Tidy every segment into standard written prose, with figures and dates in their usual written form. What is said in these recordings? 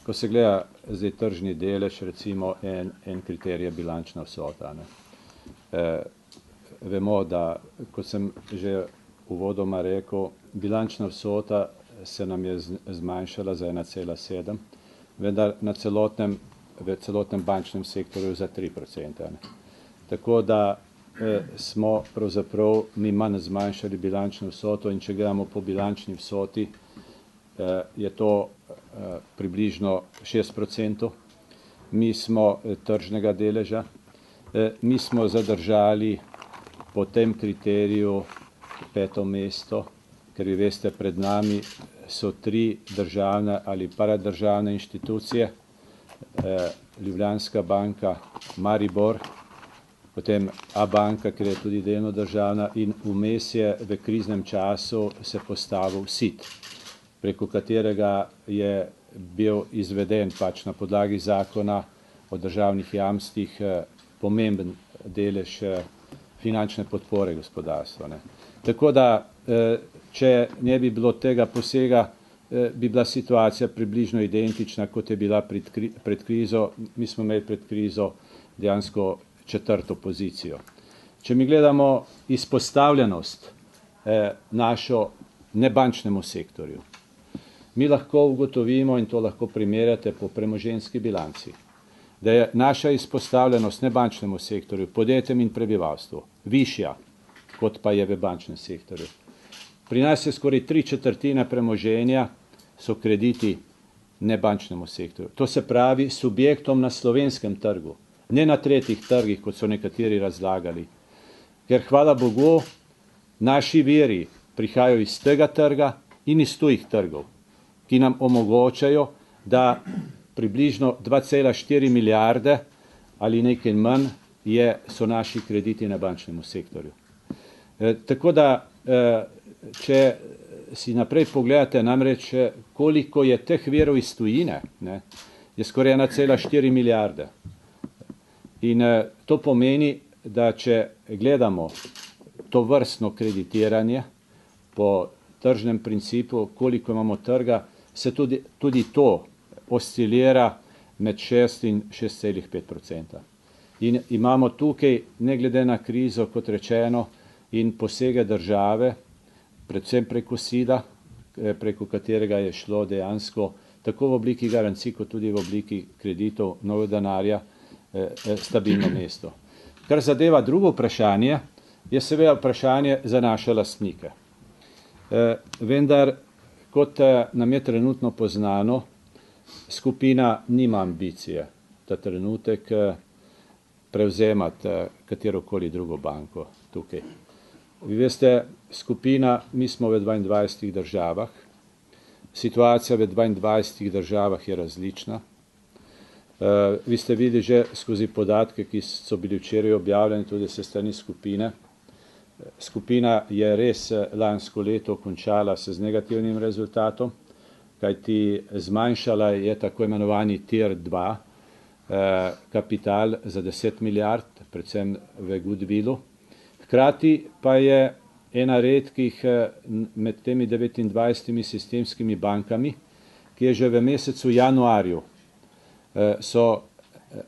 ko se gleda zdaj tržni delež, recimo en kriterij je bilančna vsota. Vemo, da, kot sem že uvodoma rekel, bilančna vsota se nam je zmanjšala za 1,7, vendar v celotnem bančnem sektorju za 3%. Tako da smo pravzaprav mi manj zmanjšali bilančno vsoto in če gledamo po bilančni vsoti, je to približno 6%. Mi smo tržnega deleža, mi smo zadržali po tem kriteriju 5. mesto, ker vi veste, pred nami so 3 državne ali paradržavne inštitucije, Ljubljanska banka, Maribor, potem Abanka, ker je tudi delno državna, in vmes je v kriznem času se postavil SIT, preko katerega je bil izveden pač na podlagi zakona o državnih jamstvih pomemben delež finančne podpore gospodarstva. Tako da, če ne bi bilo tega posega, bi bila situacija približno identična, kot je bila pred krizo. Mi smo imeli pred krizo dejansko 4. pozicijo. Če mi gledamo izpostavljenost našo nebančnemu sektorju, mi lahko ugotovimo, in to lahko primerjate po premoženjski bilanci, da je naša izpostavljenost nebančnemu sektorju, podjetjem in prebivalstvu, višja, kot pa je v bančnem sektorju. Pri nas je skoraj 3/4 premoženja so krediti nebančnemu sektorju. To se pravi subjektom na slovenskem trgu, ne na tretjih trgih, kot so nekateri razlagali. Ker hvala Bogu, naši viri prihajajo iz tega trga in iz tujih trgov, ki nam omogočajo, da približno 2,4 milijarde ali nekaj manj so naši krediti na bančnemu sektorju. Tako da, če si naprej pogledate, namreč koliko je teh virov iz tujine, je skoraj 1,4 milijarde. In to pomeni, da če gledamo to vrstno kreditiranje po tržnem principu, koliko imamo trga, se tudi to oscilira med 6 in 6,5%. In imamo tukaj, ne glede na krizo, kot rečeno, in posege države, predvsem preko SID-a, preko katerega je šlo dejansko tako v obliki garancij, kot tudi v obliki kreditov novega denarja, stabilno mesto. Kar zadeva drugo vprašanje, je seveda vprašanje za naše lastnike. Vendar, kot nam je trenutno poznano, skupina nima ambicije ta trenutek prevzemati katerokoli drugo banko tukaj. Vi veste, skupina, mi smo v 22 državah, situacija v 22 državah je različna. Vi ste videli že skozi podatke, ki so bili včeraj objavljeni tudi se strani skupine. Skupina je res lansko leto končala se z negativnim rezultatom, kajti zmanjšala je tako imenovani Tier 2 kapital za 10 milijard, predvsem v goodwillu. Hkrati pa je ena redkih med temi 29 sistemskimi bankami, ki je že v mesecu januarju so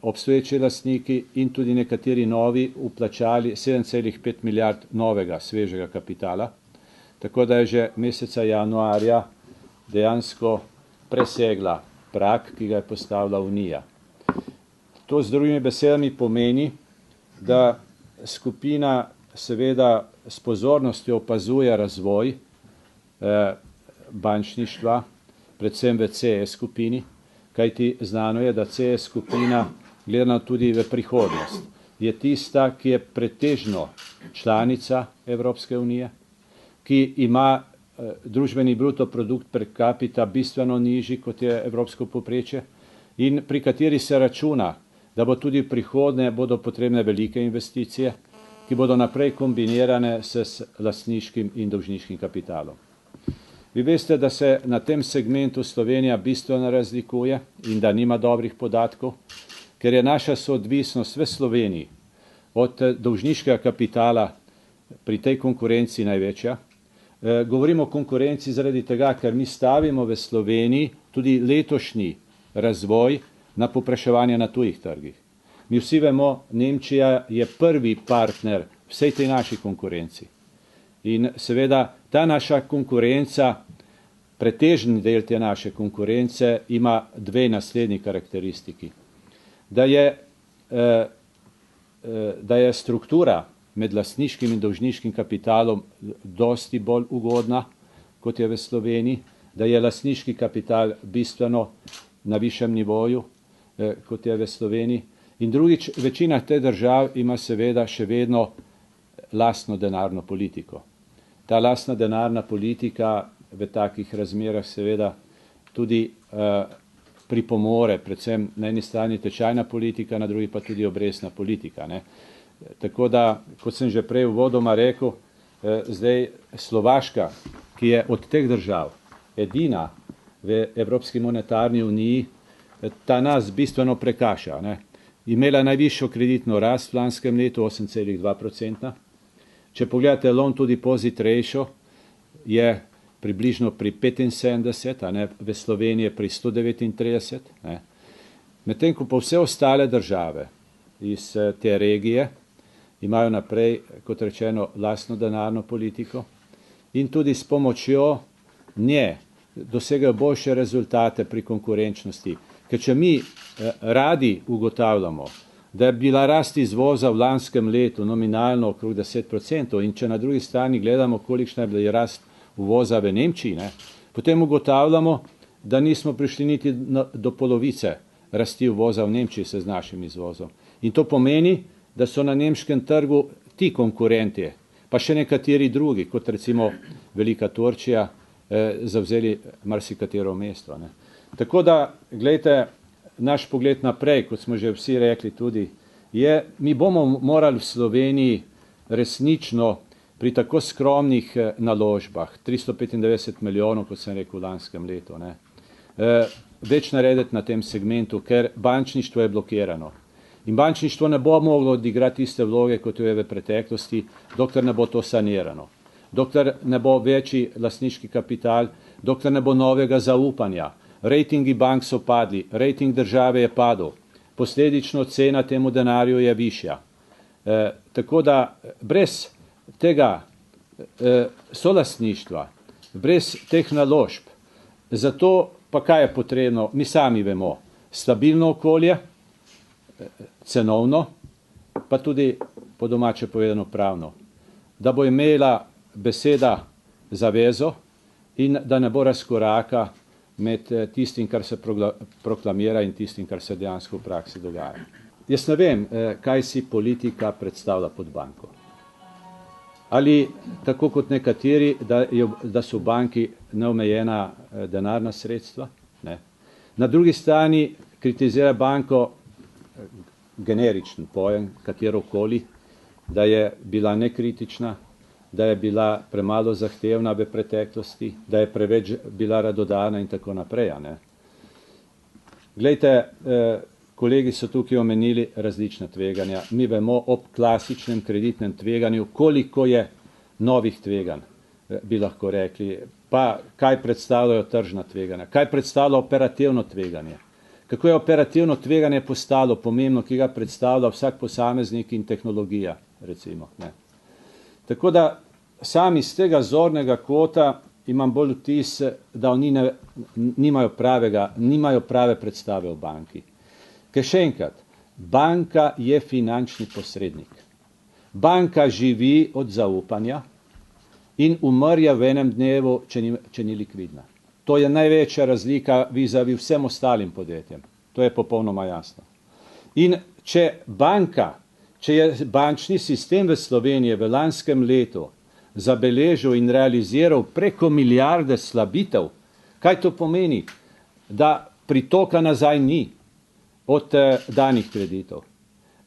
obstoječi lastniki in tudi nekateri novi vplačali 7,5 milijard novega, svežega kapitala, tako da je že meseca januarja dejansko presegla prag, ki ga je postavila Unija. To z drugimi besedami pomeni, da skupina seveda s pozornostjo opazuje razvoj bančništva, predvsem v CS skupini, kajti znano je, da CS skupina, gledano tudi v prihodnost, je tista, ki je pretežno članica Evropske unije, ki ima družbeni bruto produkt per capita bistveno nižji, kot je evropsko povprečje, in pri kateri se računa, da bo tudi v prihodnje bodo potrebne velike investicije, ki bodo naprej kombinirane s lastniškim in dolžniškim kapitalom. Vi veste, da se na tem segmentu Slovenija bistveno razlikuje in da nima dobrih podatkov, ker je naša soodvisnost v Sloveniji od dolžniškega kapitala pri tej konkurenci največja. Govorimo o konkurenci zaradi tega, ker mi stavimo v Sloveniji tudi letošnji razvoj na povpraševanje na tujih trgih. Mi vsi vemo, Nemčija je prvi partner vsej tej naši konkurenci. In seveda ta naša konkurenca, pretežni del te naše konkurence ima dve naslednji karakteristiki. Da je struktura med lastniškim in dolžniškim kapitalom dosti bolj ugodna, kot je v Sloveniji, da je lastniški kapital bistveno na višjem nivoju, kot je v Sloveniji. In drugič, večina teh držav ima seveda še vedno lastno denarno politiko. Ta lastna denarna politika v takih razmerah seveda tudi pripomore, predvsem na eni strani tečajna politika, na drugi pa tudi obrestna politika. Ne. Tako da, kot sem že prej uvodoma rekel, zdaj Slovaška, ki je od teh držav edina v Evropski monetarni uniji, ta nas bistveno prekaša. Ne. Imela najvišjo kreditno rast v lanskem letu 8,2%. Če pogledate loan to deposit ratio, je približno pri 75, a ne, v Sloveniji je pri 139. Ne. Medtem ko pa vse ostale države iz te regije imajo naprej, kot rečeno, lastno denarno politiko in tudi s pomočjo nje dosegajo boljše rezultate pri konkurenčnosti. Ker če mi radi ugotavljamo, da je bila rast izvoza v lanskem letu nominalno okrog 10% in če na drugi strani gledamo, kolikšna je bila rast uvoza v Nemčiji, ne, potem ugotavljamo, da nismo prišli niti do polovice rasti uvoza v Nemčiji se z našim izvozom. In to pomeni, da so na nemškem trgu ti konkurenti, pa še nekateri drugi, kot recimo Velika Turčija, zavzeli marsikatero mesto. Ne. Tako da, gledajte, naš pogled naprej, kot smo že vsi rekli tudi, je, mi bomo morali v Sloveniji resnično pri tako skromnih naložbah, 395 milijonov, kot sem rekel, v lanskem letu, ne, več narediti na tem segmentu, ker bančništvo je blokirano. In bančništvo ne bo moglo odigrati iste vloge, kot jo je v preteklosti, dokler ne bo to sanirano. Dokler ne bo večji lastniški kapital, dokler ne bo novega zaupanja. Rejtingi bank so padli, rejting države je padel, posledično cena temu denarju je višja. Tako da brez tega solastništva, brez teh naložb, zato pa kaj je potrebno, mi sami vemo, stabilno okolje, cenovno, pa tudi po domače povedano pravno, da bo imela beseda zavezo in da ne bo razkoraka med tistim, kar se proklamira in tistim, kar se dejansko v praksi dogaja. Jaz ne vem, kaj si politika predstavlja pod banko. Ali tako kot nekateri, da so v banki neomejena denarna sredstva? Ne. Na drugi strani kritizira banko generičen pojem, katerokoli, da je bila nekritična, da je bila premalo zahtevna v preteklosti, da je preveč bila radodana in tako naprej. Ne. Glejte, kolegi so tukaj omenili različna tveganja. Mi vemo ob klasičnem kreditnem tveganju, koliko je novih tveganj, bi lahko rekli, pa kaj predstavljajo tržna tveganja, kaj predstavlja operativno tveganje. Kako je operativno tveganje postalo pomembno, ki ga predstavlja vsak posameznik in tehnologija, recimo. Ne. Tako da sam iz tega zornega kota imam bolj vtis, da oni nimajo prave predstave o banki. Ker še enkrat, banka je finančni posrednik. Banka živi od zaupanja in umrja v enem dnevu, če ni likvidna. To je največja razlika vizavi vsem ostalim podjetjem. To je popolnoma jasno. In če je bančni sistem v Sloveniji v lanskem letu zabeležil in realiziral preko milijarde slabitev, kaj to pomeni? Da pritoka nazaj ni od danih kreditov.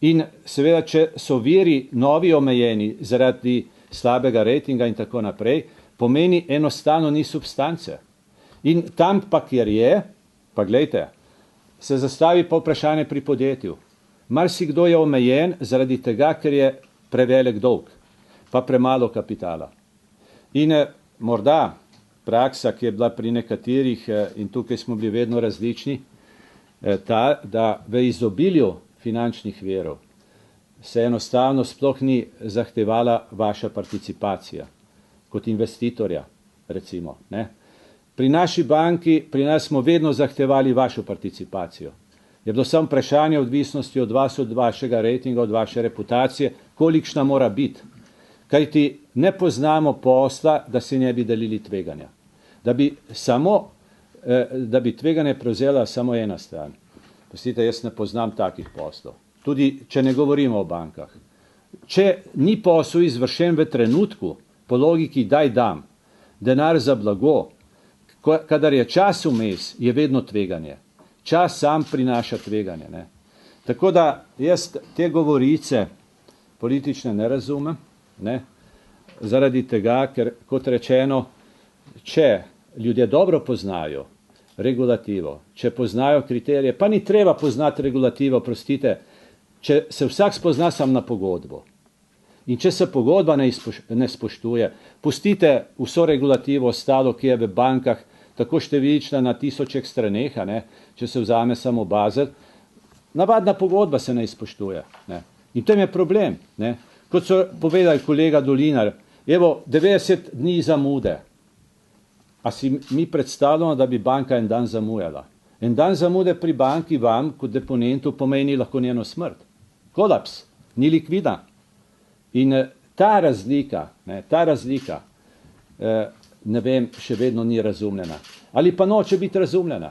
In seveda, če so viri novi omejeni zaradi slabega rejtinga in tako naprej, pomeni enostavno ni substance. In tam pa, kjer je, pa glejte, se zastavi pa vprašanje pri podjetju. Marsikdo je omejen zaradi tega, ker je prevelik dolg, pa premalo kapitala. In morda praksa, ki je bila pri nekaterih, in tukaj smo bili vedno različni, ta, da v izobilju finančnih virov se enostavno sploh ni zahtevala vaša participacija kot investitorja, recimo. Ne? Pri naši banki, pri nas smo vedno zahtevali vašo participacijo. Je bilo samo vprašanje odvisnosti od vas, od vašega rejtinga, od vaše reputacije, kolikšna mora biti. Kajti ne poznamo posla, da si ne bi delili tveganja. Da bi tveganje prevzela samo ena stran. Pustite, jaz ne poznam takih poslov. Tudi, če ne govorimo o bankah. Če ni posel izvršen v trenutku, po logiki daj dam, denar za blago, kadar je čas vmes, je vedno tveganje. Čas sam prinaša tveganje. Ne? Tako da jaz te govorice politične ne razumem, ne? Zaradi tega, ker kot rečeno, če ljudje dobro poznajo regulativo, če poznajo kriterije, pa ni treba poznati regulativo, prostite, če se vsak spozna sam na pogodbo in če se pogodba ne spoštuje, pustite vso regulativo ostalo, ki je v bankah tako številčna na tisočih straneh, ne, če se vzame samo bazel, navadna pogodba se ne spoštuje. Ne. In tem je problem. Ne. Kot so povedali kolega Dolinar, evo 90 dni zamude. A si mi predstavljamo, da bi banka en dan zamujala? En dan zamude pri banki vam, kot deponentu, pomeni lahko njeno smrt. Kolaps, ni likvida. In ta razlika, ne vem, še vedno ni razumljena. Ali pa noče biti razumljena.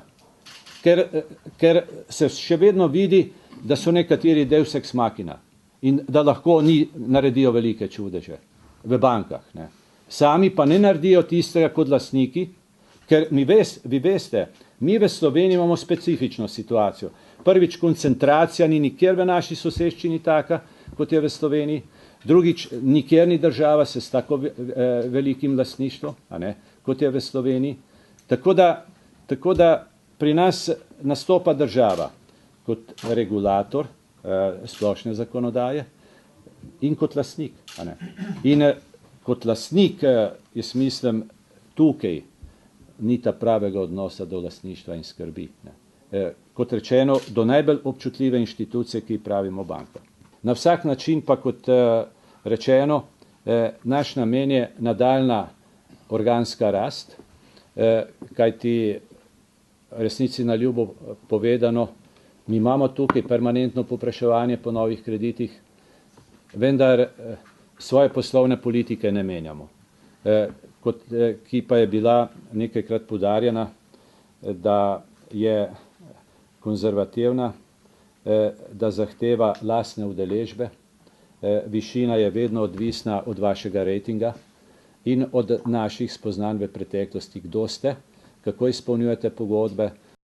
Ker se še vedno vidi, da so nekateri deus ex machina in da lahko naredijo velike čudeže v bankah. Ne. Sami pa ne naredijo tistega kot lastniki, ker vi veste, mi v Sloveniji imamo specifično situacijo. Prvič, koncentracija ni nikjer v naši soseščini taka, kot je v Sloveniji. Drugič, nikjer ni država se s tako velikim lastništvom, kot je v Sloveniji. Tako da pri nas nastopa država kot regulator splošne zakonodaje in kot lastnik. In kot lastnik, jaz mislim, tukaj ni ta pravega odnosa do lastništva in skrbi. Kot rečeno, do najbolj občutljive inštitucije, ki pravimo banko. Na vsak način pa, kot rečeno, naš namen je nadaljna organska rast, kajti resnici na ljubo povedano, mi imamo tukaj permanentno povpraševanje po novih kreditih, vendar svoje poslovne politike ne menjamo. Ki pa je bila nekajkrat poudarjena, da je konzervativna, da zahteva lastne udeležbe, višina je vedno odvisna od vašega rejtinga in od naših spoznanj v preteklosti, kdo ste, kako izpolnjujete pogodbe,